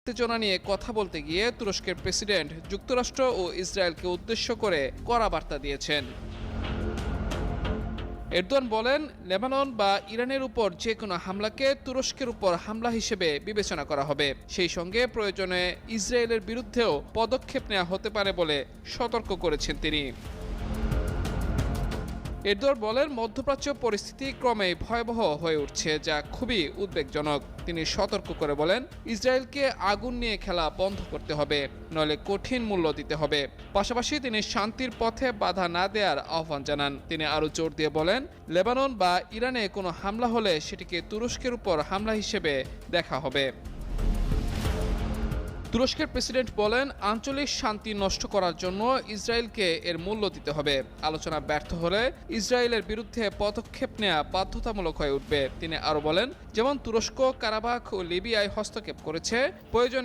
উত্তেজনা নিয়ে কথা বলতে গিয়ে তুরস্কের প্রেসিডেন্ট যুক্তরাষ্ট্র ও ইসরায়েলকে উদ্দেশ্য করে কড়া বার্তা দিয়েছেন। এরদোয়ান বলেন, লেবানন বা ইরানের উপর যে কোনো হামলাকে তুরস্কের উপর হামলা হিসেবে বিবেচনা করা হবে। সেই সঙ্গে প্রয়োজনে ইসরায়েলের বিরুদ্ধেও পদক্ষেপ নেওয়া হতে পারে বলে সতর্ক করেছেন তিনি। এরদোয়ান বলেন, মধ্যপ্রাচ্য পরিস্থিতি ক্রমেই ভয়াবহ হয়ে উঠছে, যা খুবই উদ্বেগজনক। তিনি সতর্ক করে বলেন, ইসরায়েলকে আগুন নিয়ে খেলা বন্ধ করতে হবে, নইলে কঠিন মূল্য দিতে হবে। পাশাপাশি তিনি শান্তির পথে বাধা না দেওয়ার আহ্বান জানান। তিনি আরও জোর দিয়ে বলেন, লেবানন বা ইরানে কোনো হামলা হলে সেটিকে তুরস্কের উপর হামলা হিসেবে দেখা হবে। তুরস্কের প্রেসিডেন্ট বলেন, আঞ্চলিক শান্তি নষ্ট করার জন্য ইসরায়েলকে এর মূল্য দিতে হবে। আলোচনা ব্যর্থ হলে ইসরায়েলের বিরুদ্ধে পদক্ষেপ নেওয়া বাধ্যতামূলক হয়ে উঠবে। তিনি আরও বলেন, যেমন তুরস্ক কারাবাখ ও লিবিয়ায় হস্তক্ষেপ করেছে, প্রয়োজনে